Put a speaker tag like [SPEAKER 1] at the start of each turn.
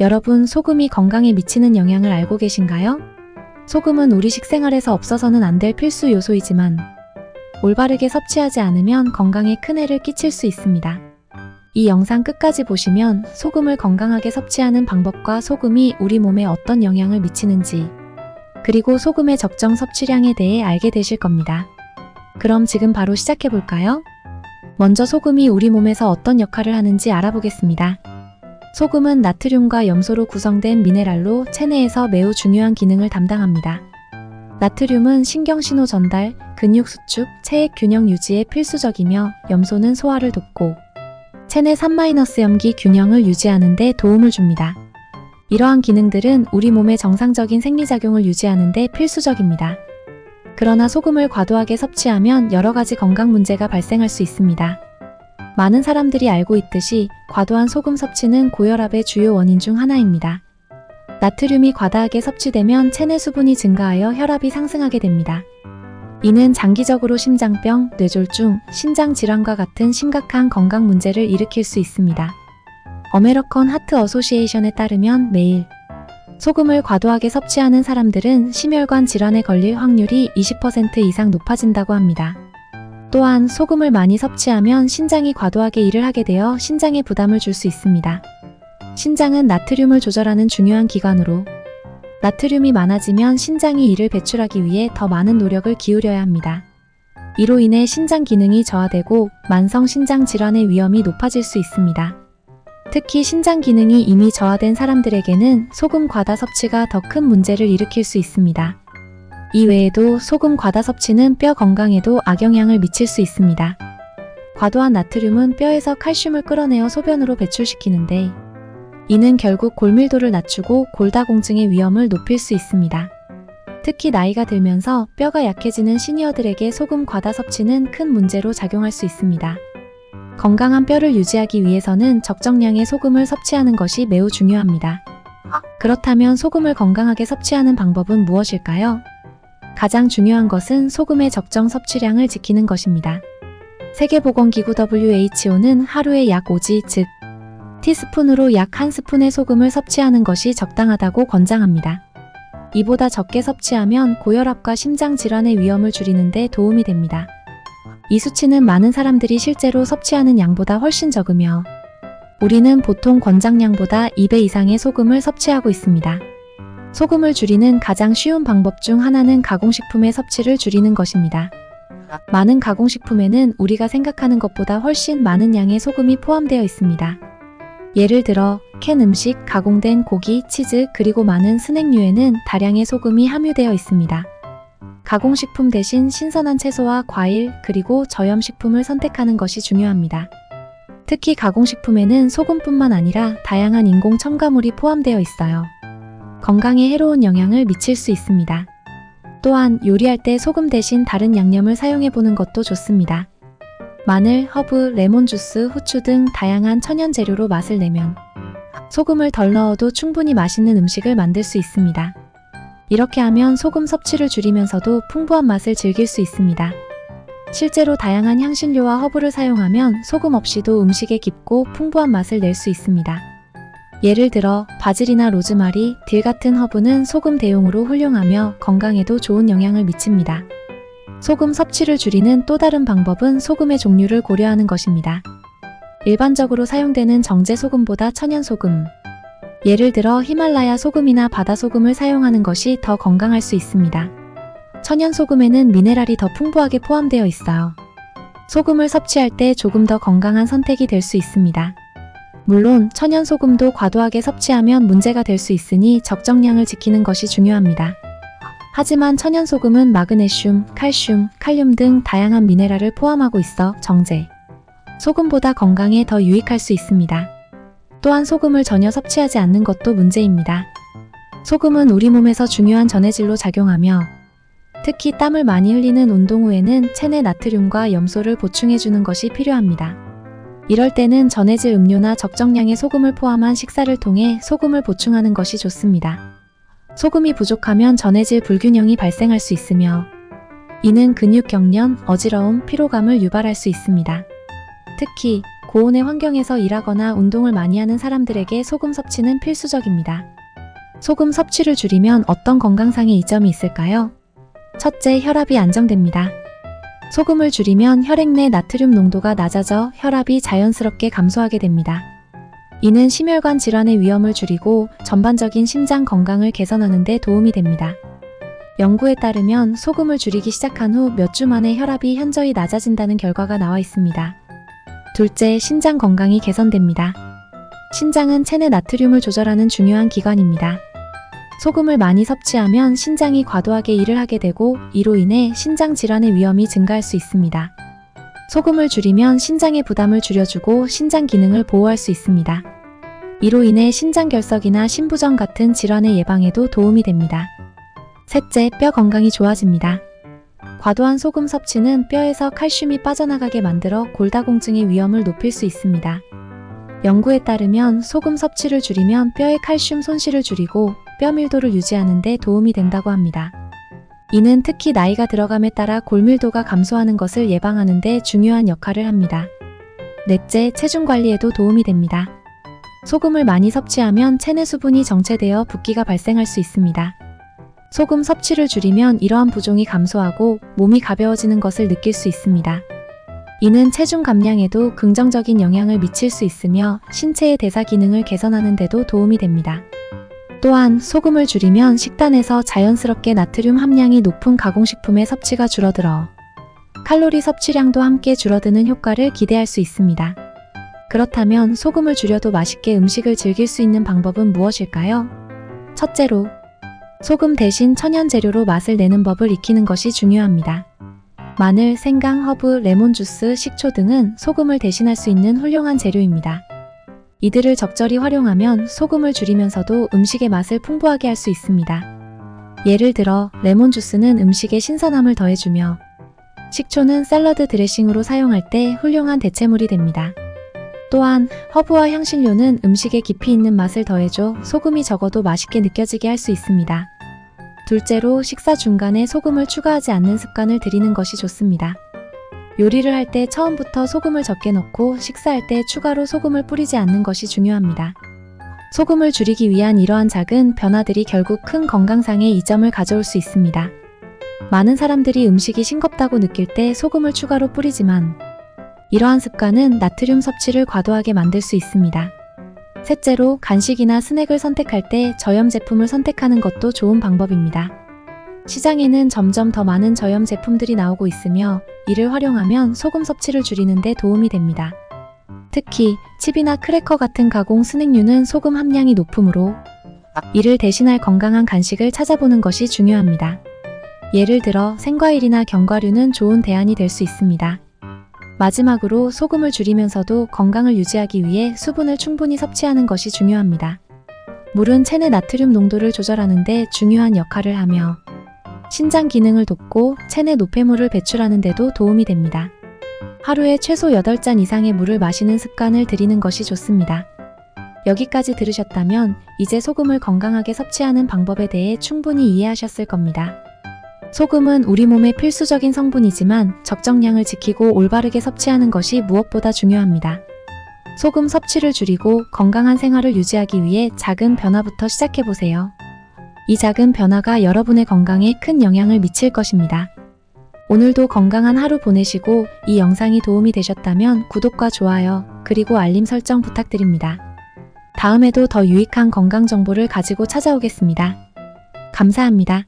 [SPEAKER 1] 여러분, 소금이 건강에 미치는 영향을 알고 계신가요? 소금은 우리 식생활에서 없어서는 안 될 필수 요소이지만 올바르게 섭취하지 않으면 건강에 큰 해를 끼칠 수 있습니다. 이 영상 끝까지 보시면 소금을 건강하게 섭취하는 방법과 소금이 우리 몸에 어떤 영향을 미치는지, 그리고 소금의 적정 섭취량에 대해 알게 되실 겁니다. 그럼 지금 바로 시작해 볼까요? 먼저 소금이 우리 몸에서 어떤 역할을 하는지 알아보겠습니다. 소금은 나트륨과 염소로 구성된 미네랄로 체내에서 매우 중요한 기능을 담당합니다. 나트륨은 신경신호 전달, 근육 수축, 체액 균형 유지에 필수적이며 염소는 소화를 돕고 체내 3-염기 균형을 유지하는 데 도움을 줍니다. 이러한 기능들은 우리 몸의 정상적인 생리작용을 유지하는 데 필수적입니다. 그러나 소금을 과도하게 섭취하면 여러 가지 건강 문제가 발생할 수 있습니다. 많은 사람들이 알고 있듯이 과도한 소금 섭취는 고혈압의 주요 원인 중 하나입니다. 나트륨이 과다하게 섭취되면 체내 수분이 증가하여 혈압이 상승하게 됩니다. 이는 장기적으로 심장병, 뇌졸중, 신장질환과 같은 심각한 건강 문제를 일으킬 수 있습니다. 어메리칸 하트 어소시에이션에 따르면 매일 소금을 과도하게 섭취하는 사람들은 심혈관 질환에 걸릴 확률이 20% 이상 높아진다고 합니다. 또한 소금을 많이 섭취하면 신장이 과도하게 일을 하게 되어 신장에 부담을 줄 수 있습니다. 신장은 나트륨을 조절하는 중요한 기관으로 나트륨이 많아지면 신장이 이를 배출하기 위해 더 많은 노력을 기울여야 합니다. 이로 인해 신장 기능이 저하되고 만성 신장 질환의 위험이 높아질 수 있습니다. 특히 신장 기능이 이미 저하된 사람들에게는 소금 과다 섭취가 더 큰 문제를 일으킬 수 있습니다. 이 외에도 소금 과다 섭취는 뼈 건강에도 악영향을 미칠 수 있습니다. 과도한 나트륨은 뼈에서 칼슘을 끌어내어 소변으로 배출시키는데 이는 결국 골밀도를 낮추고 골다공증의 위험을 높일 수 있습니다. 특히 나이가 들면서 뼈가 약해지는 시니어들에게 소금 과다 섭취는 큰 문제로 작용할 수 있습니다. 건강한 뼈를 유지하기 위해서는 적정량의 소금을 섭취하는 것이 매우 중요합니다. 그렇다면 소금을 건강하게 섭취하는 방법은 무엇일까요? 가장 중요한 것은 소금의 적정 섭취량을 지키는 것입니다. 세계보건기구 WHO는 하루에 약 5지, 즉 티스푼으로 약 1스푼의 소금을 섭취하는 것이 적당하다고 권장합니다. 이보다 적게 섭취하면 고혈압과 심장질환의 위험을 줄이는 데 도움이 됩니다. 이 수치는 많은 사람들이 실제로 섭취하는 양보다 훨씬 적으며 우리는 보통 권장량보다 2배 이상의 소금을 섭취하고 있습니다. 소금을 줄이는 가장 쉬운 방법 중 하나는 가공식품의 섭취를 줄이는 것입니다. 많은 가공식품에는 우리가 생각하는 것보다 훨씬 많은 양의 소금이 포함되어 있습니다. 예를 들어 캔 음식, 가공된 고기, 치즈, 그리고 많은 스낵류에는 다량의 소금이 함유되어 있습니다. 가공식품 대신 신선한 채소와 과일, 그리고 저염식품을 선택하는 것이 중요합니다. 특히 가공식품에는 소금뿐만 아니라 다양한 인공 첨가물이 포함되어 있어요. 건강에 해로운 영향을 미칠 수 있습니다. 또한 요리할 때 소금 대신 다른 양념을 사용해보는 것도 좋습니다. 마늘, 허브, 레몬 주스, 후추 등 다양한 천연 재료로 맛을 내면 소금을 덜 넣어도 충분히 맛있는 음식을 만들 수 있습니다. 이렇게 하면 소금 섭취를 줄이면서도 풍부한 맛을 즐길 수 있습니다. 실제로 다양한 향신료와 허브를 사용하면 소금 없이도 음식에 깊고 풍부한 맛을 낼 수 있습니다. 예를 들어 바질이나 로즈마리, 딜 같은 허브는 소금 대용으로 훌륭하며 건강에도 좋은 영향을 미칩니다. 소금 섭취를 줄이는 또 다른 방법은 소금의 종류를 고려하는 것입니다. 일반적으로 사용되는 정제 소금보다 천연 소금, 예를 들어 히말라야 소금이나 바다 소금을 사용하는 것이 더 건강할 수 있습니다. 천연 소금에는 미네랄이 더 풍부하게 포함되어 있어요. 소금을 섭취할 때 조금 더 건강한 선택이 될 수 있습니다. 물론 천연 소금도 과도하게 섭취하면 문제가 될 수 있으니 적정량을 지키는 것이 중요합니다. 하지만 천연 소금은 마그네슘, 칼슘, 칼륨 등 다양한 미네랄을 포함하고 있어 정제 소금보다 건강에 더 유익할 수 있습니다. 또한 소금을 전혀 섭취하지 않는 것도 문제입니다. 소금은 우리 몸에서 중요한 전해질로 작용하며 특히 땀을 많이 흘리는 운동 후에는 체내 나트륨과 염소를 보충해주는 것이 필요합니다. 이럴 때는 전해질 음료나 적정량의 소금을 포함한 식사를 통해 소금을 보충하는 것이 좋습니다. 소금이 부족하면 전해질 불균형이 발생할 수 있으며 이는 근육 경련, 어지러움, 피로감을 유발할 수 있습니다. 특히 고온의 환경에서 일하거나 운동을 많이 하는 사람들에게 소금 섭취는 필수적입니다. 소금 섭취를 줄이면 어떤 건강상의 이점이 있을까요? 첫째, 혈압이 안정됩니다. 소금을 줄이면 혈액 내 나트륨 농도가 낮아져 혈압이 자연스럽게 감소하게 됩니다. 이는 심혈관 질환의 위험을 줄이고 전반적인 심장 건강을 개선하는 데 도움이 됩니다. 연구에 따르면 소금을 줄이기 시작한 후 몇 주 만에 혈압이 현저히 낮아진다는 결과가 나와 있습니다. 둘째, 신장 건강이 개선됩니다. 신장은 체내 나트륨을 조절하는 중요한 기관입니다. 소금을 많이 섭취하면 신장이 과도하게 일을 하게 되고 이로 인해 신장 질환의 위험이 증가할 수 있습니다. 소금을 줄이면 신장의 부담을 줄여주고 신장 기능을 보호할 수 있습니다. 이로 인해 신장결석이나 신부전 같은 질환의 예방에도 도움이 됩니다. 셋째, 뼈 건강이 좋아집니다. 과도한 소금 섭취는 뼈에서 칼슘이 빠져나가게 만들어 골다공증의 위험을 높일 수 있습니다. 연구에 따르면 소금 섭취를 줄이면 뼈의 칼슘 손실을 줄이고 뼈 밀도를 유지하는 데 도움이 된다고 합니다. 이는 특히 나이가 들어감에 따라 골밀도가 감소하는 것을 예방하는 데 중요한 역할을 합니다. 넷째, 체중 관리에도 도움이 됩니다. 소금을 많이 섭취하면 체내 수분이 정체되어 붓기가 발생할 수 있습니다. 소금 섭취를 줄이면 이러한 부종이 감소하고 몸이 가벼워지는 것을 느낄 수 있습니다. 이는 체중 감량에도 긍정적인 영향을 미칠 수 있으며 신체의 대사 기능을 개선하는 데도 도움이 됩니다. 또한 소금을 줄이면 식단에서 자연스럽게 나트륨 함량이 높은 가공식품의 섭취가 줄어들어 칼로리 섭취량도 함께 줄어드는 효과를 기대할 수 있습니다. 그렇다면 소금을 줄여도 맛있게 음식을 즐길 수 있는 방법은 무엇일까요? 첫째로, 소금 대신 천연 재료로 맛을 내는 법을 익히는 것이 중요합니다. 마늘, 생강, 허브, 레몬 주스, 식초 등은 소금을 대신할 수 있는 훌륭한 재료입니다. 이들을 적절히 활용하면 소금을 줄이면서도 음식의 맛을 풍부하게 할 수 있습니다. 예를 들어 레몬 주스는 음식에 신선함을 더해주며 식초는 샐러드 드레싱으로 사용할 때 훌륭한 대체물이 됩니다. 또한 허브와 향신료는 음식에 깊이 있는 맛을 더해줘 소금이 적어도 맛있게 느껴지게 할 수 있습니다. 둘째로, 식사 중간에 소금을 추가하지 않는 습관을 들이는 것이 좋습니다. 요리를 할 때 처음부터 소금을 적게 넣고 식사할 때 추가로 소금을 뿌리지 않는 것이 중요합니다. 소금을 줄이기 위한 이러한 작은 변화들이 결국 큰 건강상의 이점을 가져올 수 있습니다. 많은 사람들이 음식이 싱겁다고 느낄 때 소금을 추가로 뿌리지만 이러한 습관은 나트륨 섭취를 과도하게 만들 수 있습니다. 셋째로, 간식이나 스낵을 선택할 때 저염 제품을 선택하는 것도 좋은 방법입니다. 시장에는 점점 더 많은 저염 제품들이 나오고 있으며 이를 활용하면 소금 섭취를 줄이는 데 도움이 됩니다. 특히 칩이나 크래커 같은 가공 스낵류는 소금 함량이 높으므로 이를 대신할 건강한 간식을 찾아보는 것이 중요합니다. 예를 들어 생과일이나 견과류는 좋은 대안이 될 수 있습니다. 마지막으로 소금을 줄이면서도 건강을 유지하기 위해 수분을 충분히 섭취하는 것이 중요합니다. 물은 체내 나트륨 농도를 조절하는 데 중요한 역할을 하며 신장 기능을 돕고 체내 노폐물을 배출하는 데도 도움이 됩니다. 하루에 최소 8잔 이상의 물을 마시는 습관을 들이는 것이 좋습니다. 여기까지 들으셨다면 이제 소금을 건강하게 섭취하는 방법에 대해 충분히 이해하셨을 겁니다. 소금은 우리 몸의 필수적인 성분이지만 적정량을 지키고 올바르게 섭취하는 것이 무엇보다 중요합니다. 소금 섭취를 줄이고 건강한 생활을 유지하기 위해 작은 변화부터 시작해보세요. 이 작은 변화가 여러분의 건강에 큰 영향을 미칠 것입니다. 오늘도 건강한 하루 보내시고 이 영상이 도움이 되셨다면 구독과 좋아요, 그리고 알림 설정 부탁드립니다. 다음에도 더 유익한 건강 정보를 가지고 찾아오겠습니다. 감사합니다.